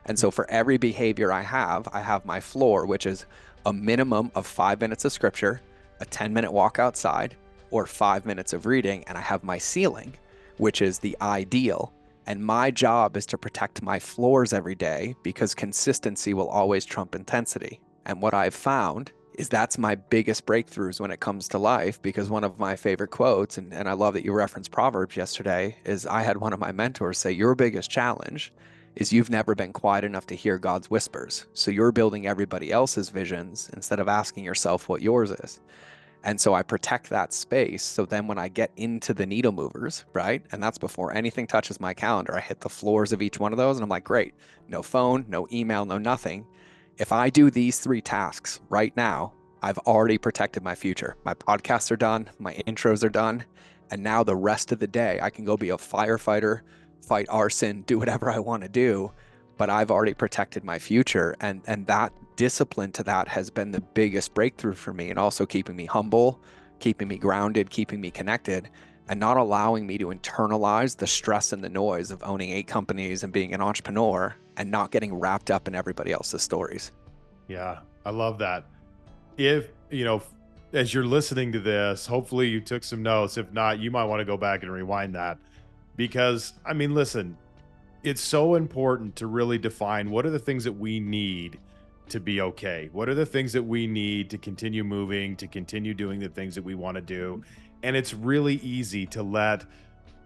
And so for every behavior I have my floor, which is a minimum of 5 minutes of scripture, a 10-minute walk outside, or 5 minutes of reading. And I have my ceiling, which is the ideal. And my job is to protect my floors every day, because consistency will always trump intensity. And what I've found is that's my biggest breakthroughs when it comes to life, because one of my favorite quotes, and I love that you referenced Proverbs yesterday, is I had one of my mentors say, your biggest challenge is you've never been quiet enough to hear God's whispers. So you're building everybody else's visions instead of asking yourself what yours is. And so I protect that space. So then when I get into the needle movers, right? And that's before anything touches my calendar, I hit the floors of each one of those and I'm like, great, no phone, no email, no nothing. If I do these 3 tasks right now, I've already protected my future. My podcasts are done, my intros are done. And now the rest of the day, I can go be a firefighter, fight arson, do whatever I want to do, but I've already protected my future. And that discipline to that has been the biggest breakthrough for me, and also keeping me humble, keeping me grounded, keeping me connected, and not allowing me to internalize the stress and the noise of owning 8 companies and being an entrepreneur, and not getting wrapped up in everybody else's stories. Yeah, I love that. If, as you're listening to this, hopefully you took some notes. If not, you might want to go back and rewind that, because, I mean, listen, it's so important to really define what are the things that we need to be okay. What are the things that we need to continue moving, to continue doing the things that we want to do? And it's really easy to let,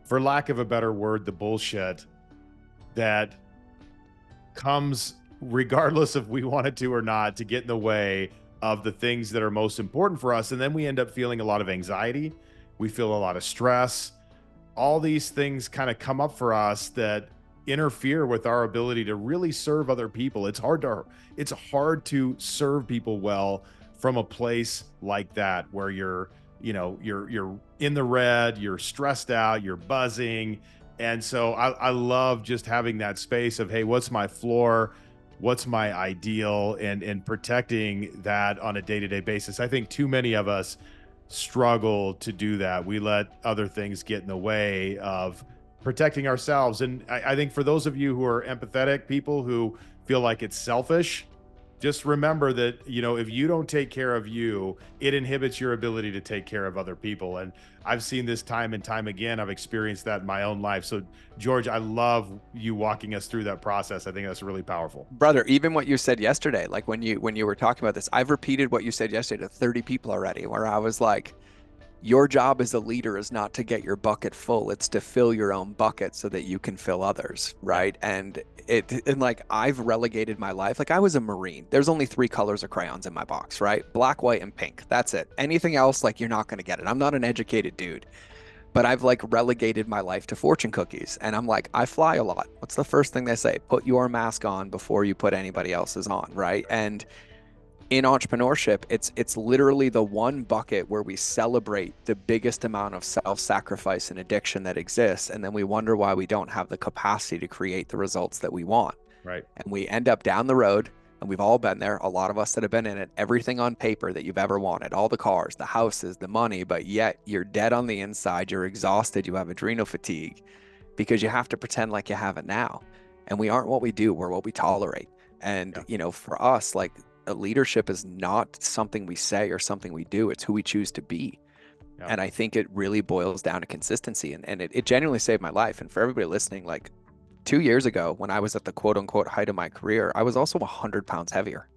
for lack of a better word, the bullshit that comes, regardless if we want it to or not, to get in the way of the things that are most important for us. And then we end up feeling a lot of anxiety. We feel a lot of stress. All these things kind of come up for us that interfere with our ability to really serve other people. It's hard to serve people well from a place like that, where you're in the red, you're stressed out, you're buzzing. And so I love just having that space of, hey, what's my floor? What's my ideal? And protecting that on a day-to-day basis. I think too many of us struggle to do that. We let other things get in the way of protecting ourselves. And I think for those of you who are empathetic people who feel like it's selfish, just remember that, if you don't take care of you, it inhibits your ability to take care of other people. And I've seen this time and time again. I've experienced that in my own life. So George, I love you walking us through that process. I think that's really powerful. Brother, even what you said yesterday, like when you were talking about this, I've repeated what you said yesterday to 30 people already, where I was like, your job as a leader is not to get your bucket full. It's to fill your own bucket so that you can fill others, right? And like, I've relegated my life. Like, I was a Marine. There's only 3 colors of crayons in my box, right? Black, white, and pink. That's it. Anything else, like, you're not going to get it. I'm not an educated dude, but I've like relegated my life to fortune cookies. And I'm like, I fly a lot. What's the first thing they say? Put your mask on before you put anybody else's on, right? And in entrepreneurship, it's literally the one bucket where we celebrate the biggest amount of self-sacrifice and addiction that exists, and then we wonder why we don't have the capacity to create the results that we want. Right. And we end up down the road, and we've all been there, a lot of us that have been in it, everything on paper that you've ever wanted, all the cars, the houses, the money, but yet you're dead on the inside, you're exhausted, you have adrenal fatigue, because you have to pretend like you have it now. And we aren't what we do, we're what we tolerate. And, for us, like, leadership is not something we say or something we do. It's who we choose to be. Yeah. And I think it really boils down to consistency. And it genuinely saved my life. And for everybody listening, like 2 years ago, when I was at the quote unquote height of my career, I was also 100 pounds heavier.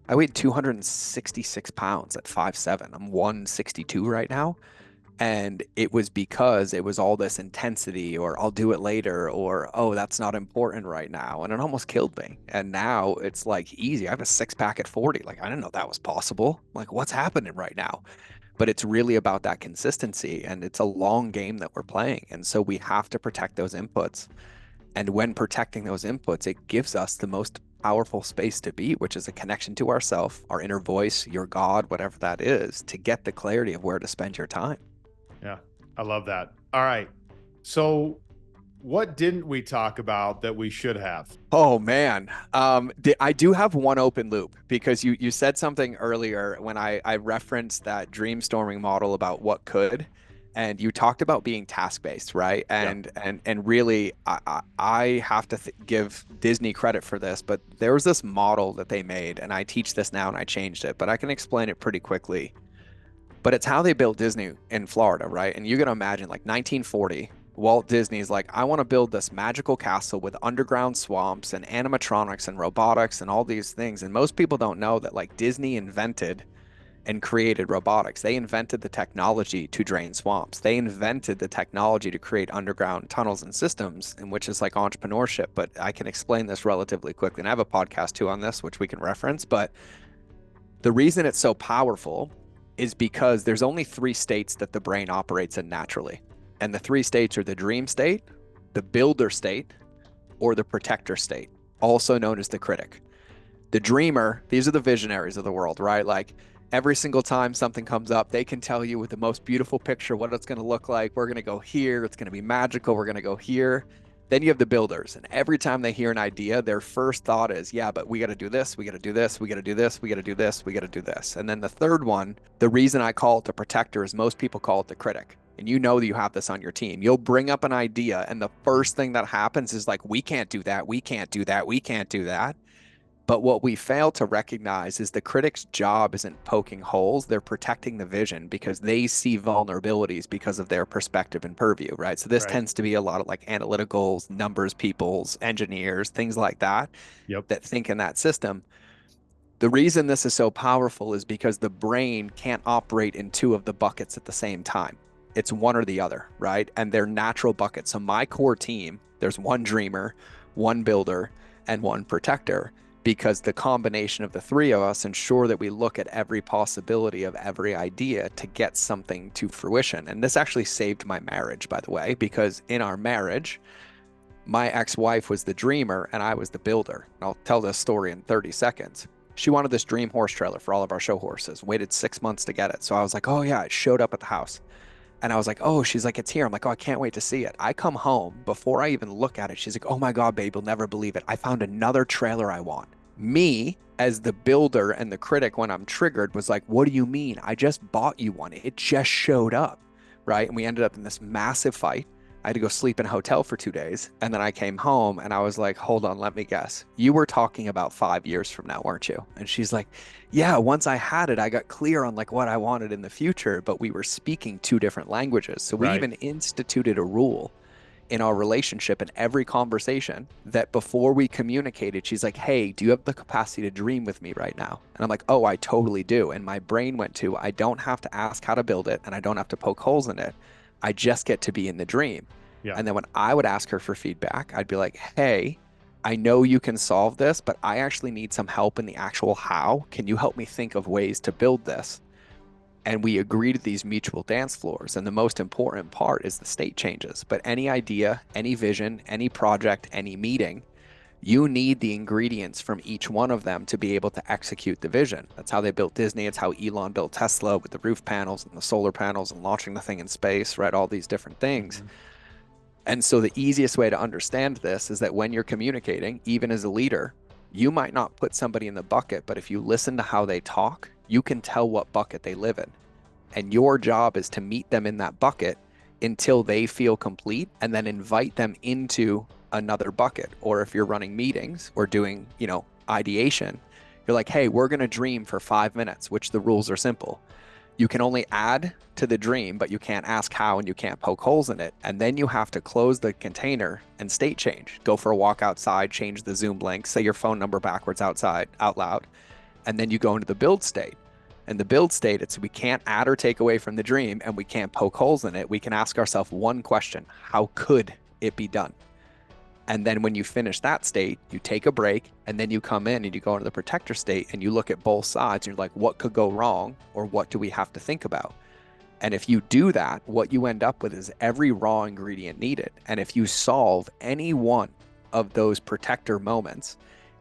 I weighed 266 pounds at 5'7". I'm 162 right now. And it was because it was all this intensity, or I'll do it later, or, oh, that's not important right now. And it almost killed me. And now it's like easy. I have a 6-pack at 40. Like, I didn't know that was possible. Like, what's happening right now? But it's really about that consistency, and it's a long game that we're playing. And so we have to protect those inputs. And when protecting those inputs, it gives us the most powerful space to be, which is a connection to ourself, our inner voice, your God, whatever that is, to get the clarity of where to spend your time. Yeah, I love that. All right. So what didn't we talk about that we should have? Oh, man. I do have one open loop, because you said something earlier when I referenced that dream storming model about what could, and you talked about being task-based, right? And really, I have to give Disney credit for this, but there was this model that they made, and I teach this now and I changed it, but I can explain it pretty quickly. But it's how they built Disney in Florida, right? And you're going to imagine, like, 1940, Walt Disney's like, I want to build this magical castle with underground swamps and animatronics and robotics and all these things. And most people don't know that, like, Disney invented and created robotics. They invented the technology to drain swamps. They invented the technology to create underground tunnels and systems, in which is like entrepreneurship. But I can explain this relatively quickly. And I have a podcast too on this, which we can reference. But the reason it's so powerful is because there's only 3 states that the brain operates in naturally. And the 3 states are the dream state, the builder state, or the protector state, also known as the critic. The dreamer, these are the visionaries of the world, right? Like, every single time something comes up, they can tell you with the most beautiful picture what it's going to look like. We're going to go here. It's going to be magical. We're going to go here. Then you have the builders, and every time they hear an idea, their first thought is, yeah, but we got to do this, we got to do this, we got to do this, we got to do this, we got to do this. And then the third one, the reason I call it the protector is most people call it the critic. And you know that you have this on your team. You'll bring up an idea, and the first thing that happens is like, we can't do that, we can't do that, we can't do that. But what we fail to recognize is the critic's job isn't poking holes. They're protecting the vision, because they see vulnerabilities because of their perspective and purview, right? So this tends to be a lot of like analyticals, numbers peoples, engineers, things like that, that think in that system. The reason this is so powerful is because the brain can't operate in 2 of the buckets at the same time. It's one or the other, right? And they're natural buckets. So my core team, there's 1 dreamer, 1 builder, and one protector, because the combination of the three of us ensure that we look at every possibility of every idea to get something to fruition. And this actually saved my marriage, by the way, because in our marriage, my ex-wife was the dreamer and I was the builder. And I'll tell this story in 30 seconds. She wanted this dream horse trailer for all of our show horses, waited 6 months to get it. So I was like, oh yeah, it showed up at the house. And I was like, oh, she's like, it's here. I'm like, oh, I can't wait to see it. I come home before I even look at it. She's like, oh my God, babe, you'll never believe it. I found another trailer I want. Me, as the builder and the critic, when I'm triggered, was like, what do you mean? I just bought you one. It just showed up. Right. And we ended up in this massive fight. I had to go sleep in a hotel for 2 days. And then I came home and I was like, hold on, let me guess. You were talking about 5 years from now, weren't you? And she's like, yeah, once I had it, I got clear on like what I wanted in the future, but we were speaking two different languages. So we Right. even instituted a rule in our relationship in every conversation that before we communicated, she's like, hey, do you have the capacity to dream with me right now? And I'm like, oh, I totally do. And my brain went to, I don't have to ask how to build it and I don't have to poke holes in it. I just get to be in the dream. Yeah. And then when I would ask her for feedback, I'd be like, hey, I know you can solve this, but I actually need some help in the actual how. Can you help me think of ways to build this? And we agreed to these mutual dance floors. And the most important part is the state changes. But any idea, any vision, any project, any meeting, you need the ingredients from each one of them to be able to execute the vision. That's how they built Disney. It's how Elon built Tesla with the roof panels and the solar panels and launching the thing in space, right? All these different things. Mhm. And so the easiest way to understand this is that when you're communicating, even as a leader, you might not put somebody in the bucket, but if you listen to how they talk, you can tell what bucket they live in. And your job is to meet them in that bucket until they feel complete and then invite them into another bucket. Or if you're running meetings or doing, ideation, you're like, hey, we're going to dream for 5 minutes, which the rules are simple. You can only add to the dream, but you can't ask how and you can't poke holes in it. And then you have to close the container and state change. Go for a walk outside, change the Zoom link, say your phone number backwards outside out loud. And then you go into the build state. And the build state, it's we can't add or take away from the dream and we can't poke holes in it. We can ask ourselves one question: how could it be done? And then when you finish that state, you take a break and then you come in and you go into the protector state and you look at both sides and you're like, what could go wrong or what do we have to think about? And if you do that, what you end up with is every raw ingredient needed. And if you solve any one of those protector moments,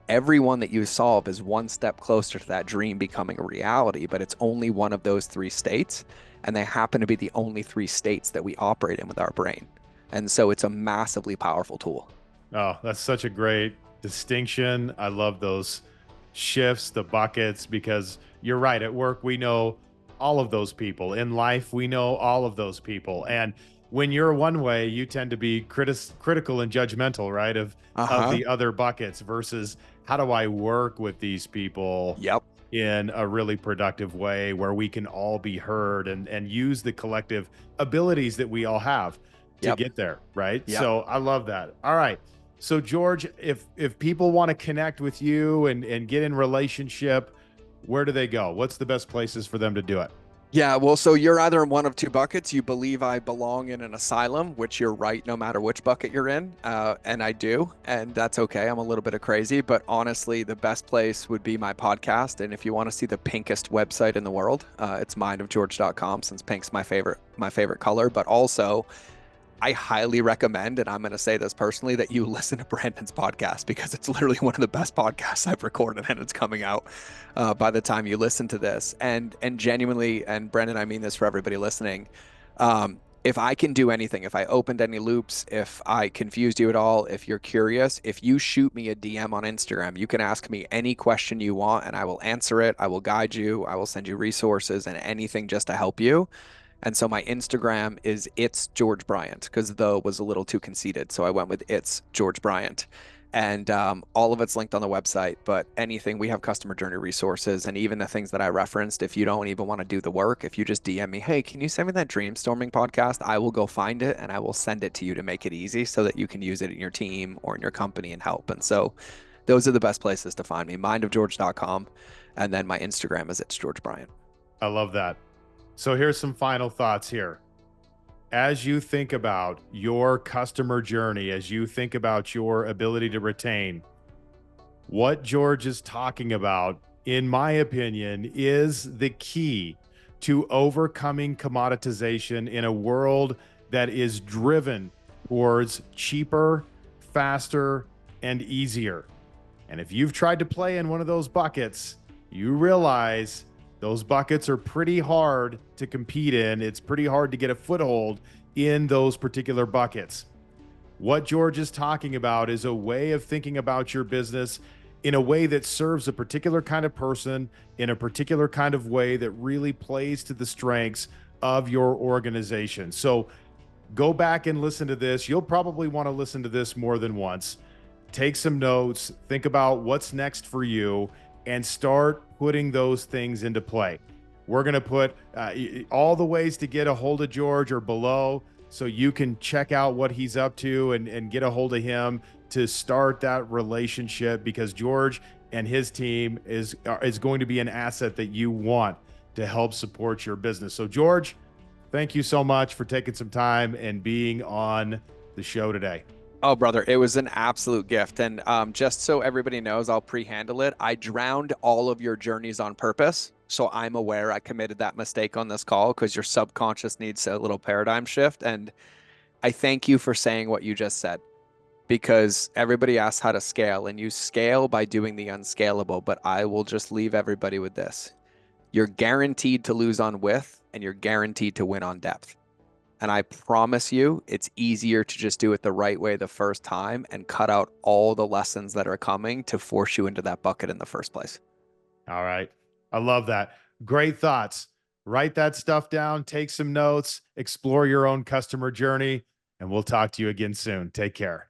every one that you solve is one step closer to that dream becoming a reality, but it's only one of those three states. And they happen to be the only three states that we operate in with our brain. And so it's a massively powerful tool. Oh, that's such a great distinction. I love those shifts, the buckets, because you're right. At work, we know all of those people. In life, we know all of those people. And when you're one way, you tend to be critical and judgmental, right? Of Uh-huh. the other buckets versus how do I work with these people Yep. in a really productive way where we can all be heard and use the collective abilities that we all have to Yep. get there, right? Yep. So I love that. All right. So George, if people want to connect with you and get in relationship, where do they go? What's the best places for them to do it? Yeah, well, so you're either in one of two buckets. You believe I belong in an asylum, which you're right, no matter which bucket you're in. And I do, and that's okay. I'm a little bit of crazy, but honestly, the best place would be my podcast. And if you want to see the pinkest website in the world, it's mindofgeorge.com, since pink's my favorite color. But also, I highly recommend, and I'm going to say this personally, that you listen to Brandon's podcast because it's literally one of the best podcasts I've recorded, and it's coming out by the time you listen to this. And genuinely, and Brandon, I mean this for everybody listening. If I can do anything, if I opened any loops, if I confused you at all, if you're curious, if you shoot me a DM on Instagram, you can ask me any question you want, and I will answer it. I will guide you. I will send you resources and anything just to help you. And so my Instagram is it's George Bryant because the was a little too conceited. So I went with it's George Bryant. And all of it's linked on the website. But anything, we have customer journey resources and even the things that I referenced. If you don't even want to do the work, if you just DM me, hey, can you send me that Dreamstorming podcast? I will go find it and I will send it to you to make it easy so that you can use it in your team or in your company and help. And so those are the best places to find me, mindofgeorge.com. And then my Instagram is it's George Bryant. I love that. So here's some final thoughts here. As you think about your customer journey, as you think about your ability to retain, What George is talking about, in my opinion, is the key to overcoming commoditization in a world that is driven towards cheaper, faster, and easier. And if you've tried to play in one of those buckets, you realize those buckets are pretty hard to compete in. It's pretty hard to get a foothold in those particular buckets. What George is talking about is a way of thinking about your business in a way that serves a particular kind of person in a particular kind of way that really plays to the strengths of your organization. So go back and listen to this. You'll probably want to listen to this more than once. Take some notes, think about what's next for you, and start putting those things into play. We're going to put all the ways to get a hold of George or below, so you can check out what he's up to and get a hold of him to start that relationship, because George and his team is going to be an asset that you want to help support your business. So George, thank you so much for taking some time and being on the show today. Oh, brother, it was an absolute gift. And just so everybody knows, I'll pre-handle it. I drowned all of your journeys on purpose. So I'm aware I committed that mistake on this call because your subconscious needs a little paradigm shift. And I thank you for saying what you just said, because everybody asks how to scale, and you scale by doing the unscalable. But I will just leave everybody with this. You're guaranteed to lose on width, and you're guaranteed to win on depth. And I promise you, it's easier to just do it the right way the first time and cut out all the lessons that are coming to force you into that bucket in the first place. All right. I love that. Great thoughts. Write that stuff down, take some notes, explore your own customer journey, and we'll talk to you again soon. Take care.